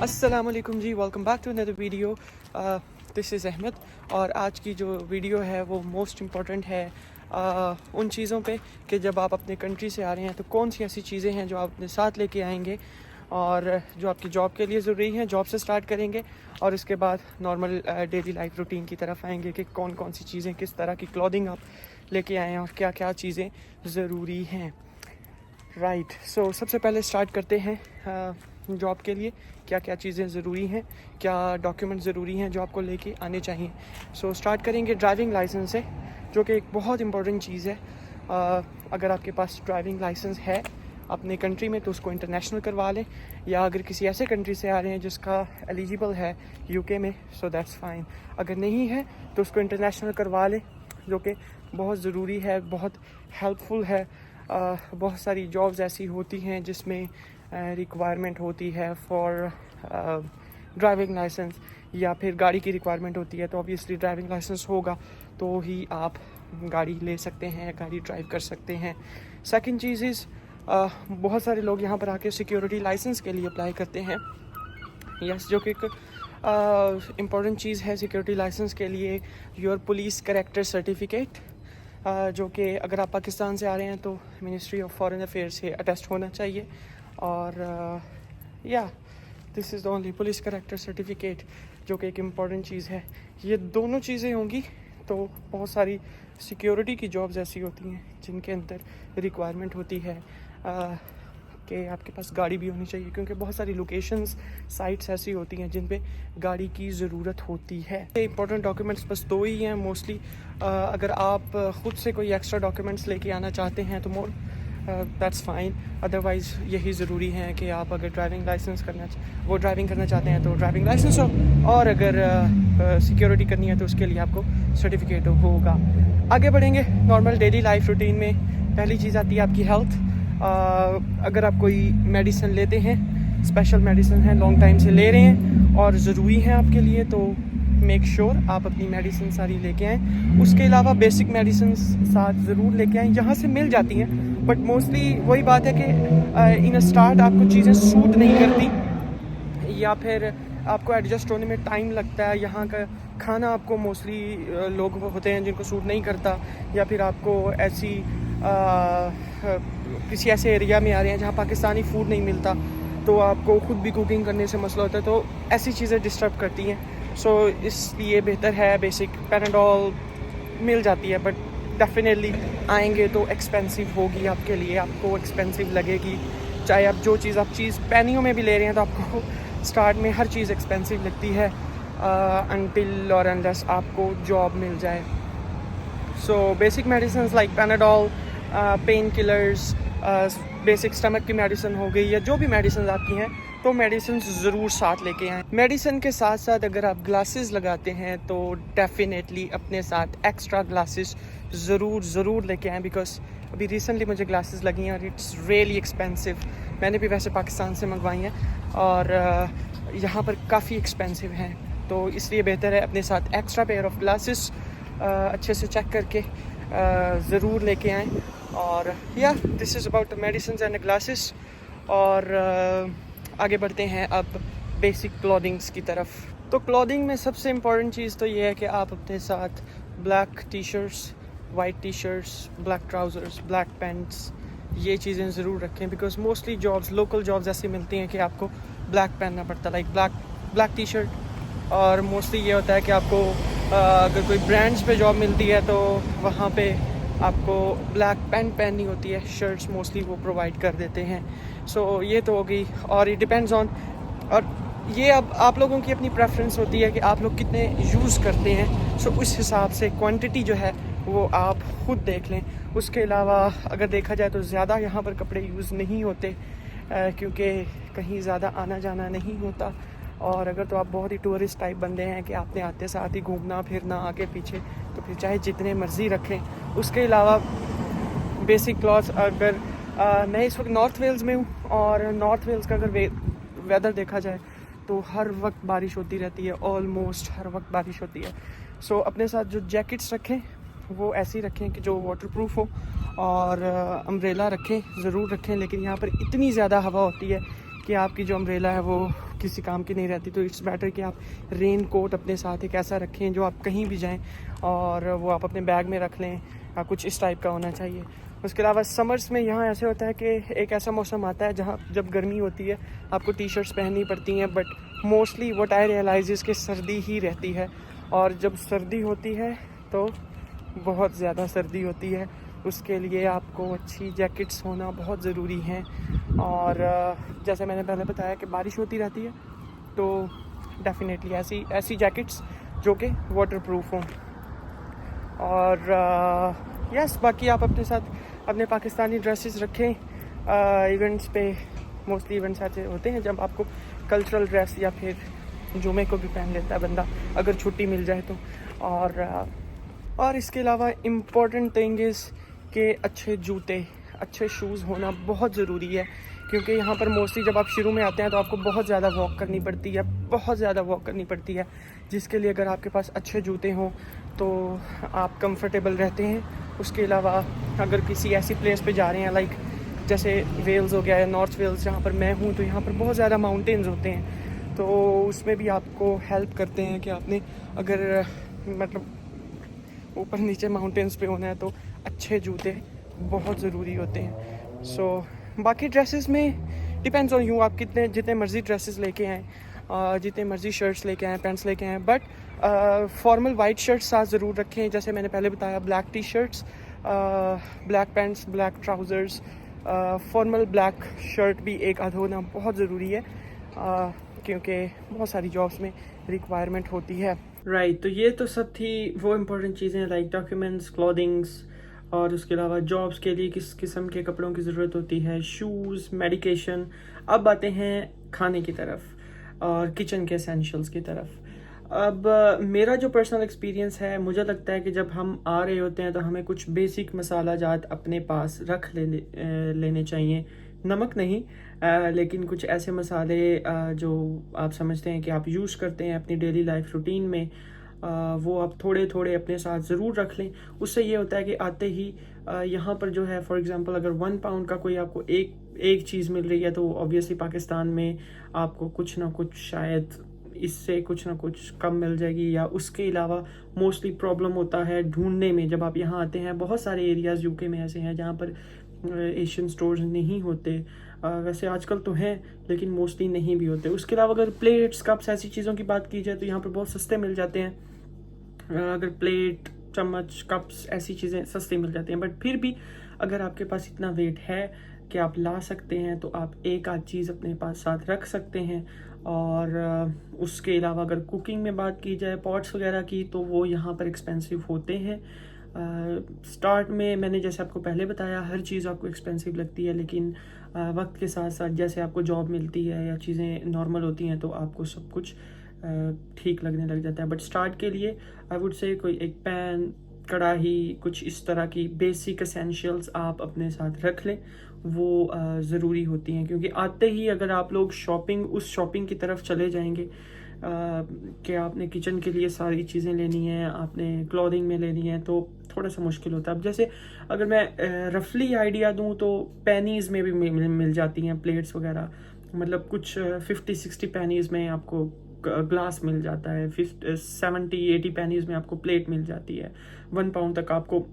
अस्सलाम वालेकुम जी, welcome back to another video. This is Ahmad और आज की जो वीडियो है वो मोस्ट इम्पॉर्टेंट है उन चीज़ों पे कि जब आप अपने कंट्री से आ रहे हैं तो कौन सी ऐसी चीज़ें हैं जो आप अपने साथ लेके आएंगे और जो आपकी जॉब के लिए ज़रूरी हैं। जॉब से स्टार्ट करेंगे और उसके बाद नॉर्मल डेली लाइफ रूटीन की तरफ आएंगे कि कौन कौन सी चीज़ें, किस तरह की क्लॉथिंग आप लेके आएँ और क्या क्या चीज़ें ज़रूरी हैं। राइट, सो सबसे पहले स्टार्ट करते हैं जॉब के लिए क्या क्या चीज़ें ज़रूरी हैं, क्या डॉक्यूमेंट ज़रूरी हैं जो आपको लेके आने चाहिए। सो स्टार्ट करेंगे ड्राइविंग लाइसेंस से, जो कि एक बहुत इंपॉर्टेंट चीज़ है। अगर आपके पास ड्राइविंग लाइसेंस है अपने कंट्री में तो उसको इंटरनेशनल करवा लें, या अगर किसी ऐसे कंट्री से आ रहे हैं जिसका एलिजिबल है यूके में, सो दैट्स फाइन। अगर नहीं है तो उसको इंटरनेशनल करवा लें, जो कि बहुत ज़रूरी है, बहुत हेल्पफुल है। बहुत सारी जॉब्स ऐसी होती हैं जिसमें रिक्वायरमेंट होती है फॉर ड्राइविंग लाइसेंस, या फिर गाड़ी की रिक्वायरमेंट होती है, तो ऑब्वियसली ड्राइविंग लाइसेंस होगा तो ही आप गाड़ी ले सकते हैं, गाड़ी ड्राइव कर सकते हैं। सेकंड चीज़ इज़ बहुत सारे लोग यहाँ पर आके सिक्योरिटी लाइसेंस के लिए अप्लाई करते हैं। यस, जो कि एक इम्पॉर्टेंट चीज़ है सिक्योरिटी लाइसेंस के लिए। योर पुलिस कैरेक्टर सर्टिफिकेट, जो कि अगर आप पाकिस्तान से आ रहे हैं तो मिनिस्ट्री ऑफ फॉरेन अफेयर्स से अटेस्ट होना चाहिए। और या this is the only police character certificate, जो कि एक इम्पॉर्टेंट चीज़ है। ये दोनों चीज़ें होंगी तो बहुत सारी सिक्योरिटी की जॉब्स ऐसी होती हैं जिनके अंदर रिक्वायरमेंट होती है कि आपके पास गाड़ी भी होनी चाहिए, क्योंकि बहुत सारी लोकेशंस, साइट्स ऐसी होती हैं जिन पे गाड़ी की ज़रूरत होती है। इंपॉर्टेंट डॉक्यूमेंट्स बस दो ही हैं मोस्टली। अगर आप ख़ुद से कोई एक्स्ट्रा डॉक्यूमेंट्स लेके आना चाहते हैं तो मोर दैट्स फाइन, अदरवाइज़ यही ज़रूरी है कि आप अगर ड्राइविंग करना चाहते हैं तो ड्राइविंग लाइसेंस हो, और अगर सिक्योरिटी करनी है तो उसके लिए आपको सर्टिफिकेट होगा। आगे बढ़ेंगे नॉर्मल डेली लाइफ रूटीन में। पहली चीज़ आती है आपकी हेल्थ। अगर आप कोई मेडिसिन लेते हैं, स्पेशल मेडिसिन है, लॉन्ग टाइम से ले रहे हैं और ज़रूरी है आपके लिए, तो मेक श्योर आप अपनी मेडिसिन सारी लेके आएँ। उसके अलावा बेसिक मेडिसिन साथ ज़रूर लेके आएँ, यहाँ से मिल जाती हैं, बट मोस्टली वही बात है कि इन स्टार्ट आपको चीज़ें सूट नहीं करती, या फिर आपको एडजस्ट होने में टाइम लगता है। यहाँ का खाना आपको मोस्टली लोग होते हैं जिनको सूट नहीं करता, या फिर आपको ऐसी किसी ऐसे एरिया में आ रहे हैं जहाँ पाकिस्तानी फूड नहीं मिलता, तो आपको ख़ुद भी कुकिंग करने से मसला होता है, तो ऐसी चीज़ें डिस्टर्ब करती हैं। सो इसलिए बेहतर है बेसिक पैराडोल मिल जाती है, बट डेफिनेटली आएंगे तो एक्सपेंसिव होगी आपके लिए, आपको एक्सपेंसिव लगेगी। चाहे आप जो चीज़ पैनियों में भी ले रहे हैं तो आपको स्टार्ट में हर चीज़ एक्सपेंसिव लगती है अनटिल और अनलेस आपको जॉब मिल जाए। So basic medicine like Panadol, pain killers, basic stomach की मेडिसिन हो गई, या जो भी मेडिसिन आपकी हैं, तो मेडिसिन ज़रूर साथ लेके आएँ। मेडिसिन के साथ साथ अगर आप ग्लासेस लगाते हैं तो डेफिनेटली अपने साथ एक्स्ट्रा ग्लासेस ज़रूर लेके आएँ, बिकॉज अभी रिसेंटली मुझे ग्लासेस लगी हैं और इट्स रियली एक्सपेंसिव। मैंने भी वैसे पाकिस्तान से मंगवाई हैं और यहाँ पर काफ़ी एक्सपेंसिव हैं, तो इसलिए बेहतर है अपने साथ एक्स्ट्रा पेयर ऑफ ग्लासेस अच्छे से चेक करके ज़रूर लेके आएँ। और या this is about the medicine and glasses. और आगे बढ़ते हैं अब बेसिक क्लॉथिंग्स की तरफ। तो क्लॉथिंग में सबसे इम्पॉर्टेंट चीज़ तो ये है कि आप अपने साथ black T shirts, white T shirts, black trousers, black pants, ये चीज़ें ज़रूर रखें, because mostly jobs, local jobs ऐसी मिलती हैं कि आपको ब्लैक पहनना पड़ता है, लाइक ब्लैक टी शर्ट। और मोस्टली ये होता है कि आपको अगर कोई ब्रांड्स पे जॉब मिलती है तो वहाँ पे आपको ब्लैक पैंट पहननी होती है, शर्ट्स मोस्टली वो प्रोवाइड कर देते हैं। सो ये तो हो गई, और ये डिपेंड्स ऑन, और ये अब आप लोगों की अपनी प्रेफरेंस होती है कि आप लोग कितने यूज़ करते हैं। सो उस हिसाब से क्वांटिटी जो है वो आप खुद देख लें। उसके अलावा अगर देखा जाए तो ज़्यादा यहाँ पर कपड़े यूज़ नहीं होते, क्योंकि कहीं ज़्यादा आना जाना नहीं होता। और अगर तो आप बहुत ही टूरिस्ट टाइप बंदे हैं कि आपने आते साथ ही घूमना फिरना आगे पीछे, तो फिर चाहे जितने मर्ज़ी रखें। उसके अलावा बेसिक क्लॉथ्स, अगर मैं इस वक्त नॉर्थ वेल्स में हूँ, और नॉर्थ वेल्स का अगर वेदर देखा जाए तो हर वक्त बारिश होती रहती है, ऑलमोस्ट हर वक्त बारिश होती है। सो अपने साथ जो जैकेट्स रखें वो ऐसी रखें कि जो वाटरप्रूफ हो, और अम्ब्रेला रखें, ज़रूर रखें। लेकिन यहाँ पर इतनी ज़्यादा हवा होती है कि आपकी जो अम्ब्रेला है वो किसी काम की नहीं रहती, तो इट्स बेटर कि आप रेन कोट अपने साथ एक ऐसा रखें जो आप कहीं भी जाएं और वो आप अपने बैग में रख लें, कुछ इस टाइप का होना चाहिए। उसके अलावा समर्स में यहाँ ऐसे होता है कि एक ऐसा मौसम आता है जहाँ जब गर्मी होती है आपको टी शर्ट्स पहननी पड़ती हैं, but mostly what I realize is कि सर्दी ही रहती है, और जब सर्दी होती है तो बहुत ज़्यादा सर्दी होती है। उसके लिए आपको अच्छी जैकेट्स होना बहुत ज़रूरी हैं। और जैसे मैंने पहले बताया कि बारिश होती रहती है, तो डेफिनेटली ऐसी जैकेट्स जो कि वाटरप्रूफ हों। और यस, बाकी आप अपने साथ अपने पाकिस्तानी ड्रेसेस रखें इवेंट्स पे। मोस्टली इवेंट्स ऐसे होते हैं जब आपको कल्चरल ड्रेस या फिर जुमे को भी पहन लेता है बंदा अगर छुट्टी मिल जाए तो। और इसके अलावा इम्पॉर्टेंट थिंग इज़ कि अच्छे जूते, अच्छे शूज़ होना बहुत ज़रूरी है, क्योंकि यहाँ पर मोस्टली जब आप शुरू में आते हैं तो आपको बहुत ज़्यादा वॉक करनी पड़ती है, जिसके लिए अगर आपके पास अच्छे जूते हों तो आप कंफर्टेबल रहते हैं। उसके अलावा अगर किसी ऐसी प्लेस पे जा रहे हैं लाइक जैसे वेल्स हो गया या नॉर्थ वेल्स जहाँ पर मैं हूँ, तो यहाँ पर बहुत ज़्यादा माउंटेन्स होते हैं, तो उसमें भी आपको हेल्प करते हैं कि आपने अगर मतलब ऊपर नीचे माउंटेन्स पे होना है तो अच्छे जूते बहुत ज़रूरी होते हैं। सो बाकी ड्रेसेस में डिपेंड्स ऑन यू, आप जितने मर्ज़ी ड्रेसेस लेके आएँ, जितने मर्ज़ी शर्ट्स लेके आएँ, पैंट्स लेके आएँ, बट फॉर्मल वाइट शर्ट्स साथ ज़रूर रखें। जैसे मैंने पहले बताया, black T shirts, black pants, black trousers, formal black shirt भी एक आध होना बहुत ज़रूरी है, क्योंकि बहुत सारी जॉब्स में रिक्वायरमेंट होती है। राइट, तो ये तो सब थी वो इम्पोर्टेंट चीज़ें लाइक डॉक्यूमेंट्स, क्लॉथिंग्स, और उसके अलावा जॉब्स के लिए किस किस्म के कपड़ों की ज़रूरत होती है, शूज़, मेडिकेशन। अब आते हैं खाने की तरफ और किचन के एसेंशियल्स की तरफ। अब मेरा जो पर्सनल एक्सपीरियंस है, मुझे लगता है कि जब हम आ रहे होते हैं तो हमें कुछ बेसिक मसाला जात अपने पास रख लेने चाहिए। नमक नहीं, लेकिन कुछ ऐसे मसाले जो आप समझते हैं कि आप यूज़ करते हैं अपनी डेली लाइफ रूटीन में, वो आप थोड़े थोड़े अपने साथ ज़रूर रख लें। उससे ये होता है कि आते ही यहाँ पर जो है, फॉर एग्ज़ाम्पल अगर 1 पाउंड का कोई आपको एक चीज़ मिल रही है, तो ऑब्वियसली पाकिस्तान में आपको कुछ ना कुछ शायद इससे कुछ ना कुछ कम मिल जाएगी, या उसके अलावा मोस्टली प्रॉब्लम होता है ढूंढने में। जब आप यहाँ आते हैं, बहुत सारे एरियाज़ यूके में ऐसे हैं जहाँ पर एशियन स्टोर्स नहीं होते, वैसे आजकल तो हैं लेकिन मोस्टली नहीं भी होते। उसके अलावा अगर प्लेट्स, कप्स, ऐसी चीज़ों की बात की जाए तो यहाँ पर बहुत सस्ते मिल जाते हैं। अगर प्लेट, चम्मच, कप्स, ऐसी चीज़ें सस्ती मिल जाती हैं, बट फिर भी अगर आपके पास इतना वेट है कि आप ला सकते हैं तो आप एक आध चीज़ अपने पास साथ रख सकते हैं। और उसके अलावा अगर कुकिंग में बात की जाए, पॉट्स वगैरह की, तो वो यहाँ पर एक्सपेंसिव होते हैं। स्टार्ट में मैंने जैसे आपको पहले बताया, हर चीज़ आपको एक्सपेंसिव लगती है, लेकिन वक्त के साथ साथ जैसे आपको जॉब मिलती है या चीज़ें नॉर्मल होती हैं तो आपको सब कुछ ठीक लगने लग जाता है। बट स्टार्ट के लिए आई वुड से कोई एक पैन, कढ़ाई, कुछ इस तरह की बेसिक एसेंशियल्स आप अपने साथ रख लें, वो ज़रूरी होती हैं। क्योंकि आते ही अगर आप लोग उस शॉपिंग की तरफ चले जाएंगे कि आपने किचन के लिए सारी चीज़ें लेनी है, आपने क्लॉथिंग में लेनी है, तो थोड़ा सा मुश्किल होता है। अब जैसे अगर मैं रफली आइडिया दूं तो पेनीज़ में भी मिल जाती हैं प्लेट्स वगैरह, मतलब कुछ 50-60 पेनीज़ में आपको ग्लास मिल जाता है, 70-80 पेनीज़ में आपको प्लेट मिल जाती है, 1 पाउंड तक आपको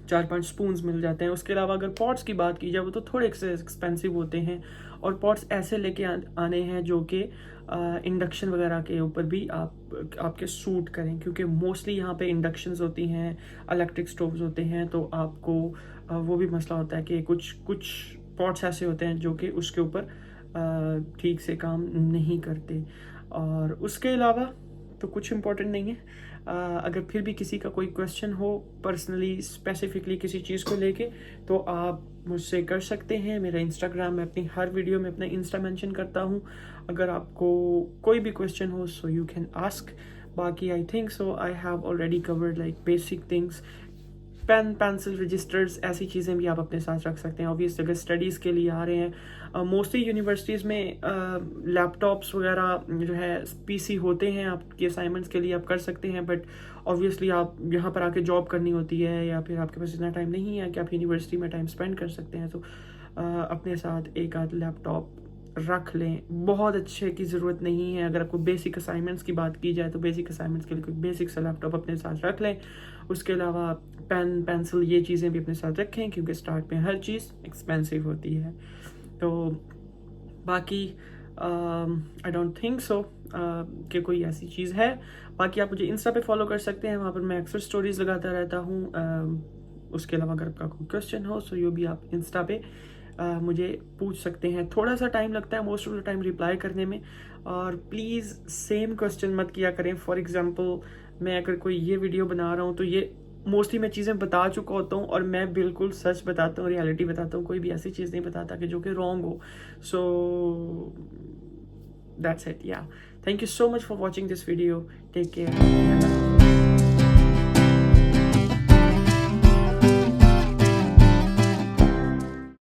4-5 स्पून्स मिल जाते हैं। उसके अलावा अगर पॉट्स की बात की जाए, वो तो थोड़े एक्सपेंसिव होते हैं, और पॉट्स ऐसे लेके आने हैं जो कि इंडक्शन वगैरह के ऊपर भी आपके सूट करें, क्योंकि मोस्टली यहाँ पे इंडक्शंस होती हैं, इलेक्ट्रिक स्टोव्स होते हैं, तो आपको वो भी मसला होता है कि कुछ पॉट्स ऐसे होते हैं जो कि उसके ऊपर ठीक से काम नहीं करते। और उसके अलावा तो कुछ इम्पोर्टेंट नहीं है। अगर फिर भी किसी का कोई क्वेश्चन हो पर्सनली, स्पेसिफिकली किसी चीज़ को लेके, तो आप मुझसे कर सकते हैं। मेरा इंस्टाग्राम, मैं अपनी हर वीडियो में अपना इंस्टा मेंशन करता हूँ। अगर आपको कोई भी क्वेश्चन हो, सो यू कैन आस्क। बाकी I think so I have already covered like basic things. Pen, pencil, registers, ऐसी चीज़ें भी आप अपने साथ रख सकते हैं। ऑब्वियसली अगर स्टडीज़ के लिए आ रहे हैं, मोस्टली यूनिवर्सिटीज़ में लैपटॉप्स वगैरह जो है पीसी होते हैं, आपके असाइनमेंट्स के लिए आप कर सकते हैं। बट ऑब्वियसली आप यहाँ पर आके जॉब करनी होती है, या फिर आपके पास इतना टाइम नहीं है कि आप यूनिवर्सिटी में टाइम स्पेंड कर सकते हैं, तो अपने साथ एक आध लैपटॉप रख लें, बहुत अच्छे की ज़रूरत नहीं है। अगर आपको बेसिक असाइनमेंट्स की बात की जाए तो बेसिक असाइनमेंट्स के लिए कोई बेसिक सा लैपटॉप अपने साथ रख लें। उसके अलावा पेन पेंसिल ये चीज़ें भी अपने साथ रखें, क्योंकि स्टार्ट में हर चीज़ एक्सपेंसिव होती है। तो बाकी आई डोंट थिंक सो कि कोई ऐसी चीज़ है। बाकी आप मुझे इंस्टा पे फॉलो कर सकते हैं, वहाँ पर मैं अक्सर स्टोरीज़ लगाता रहता हूँ। उसके अलावा अगर आपका कोई क्वेश्चन हो सो यो भी आप इंस्टा पे मुझे पूछ सकते हैं। थोड़ा सा टाइम लगता है most of the time reply करने में, और प्लीज़ सेम क्वेश्चन मत किया करें। फॉर एग्जांपल मैं अगर कोई ये वीडियो बना रहा हूँ तो ये मोस्टली मैं चीज़ें बता चुका होता हूँ, और मैं बिल्कुल सच बताता हूँ, रियलिटी बताता हूँ, कोई भी ऐसी चीज़ नहीं बताता कि जो कि रॉन्ग हो। सो दैट्स इट, या thank you so much for watching this video, take care.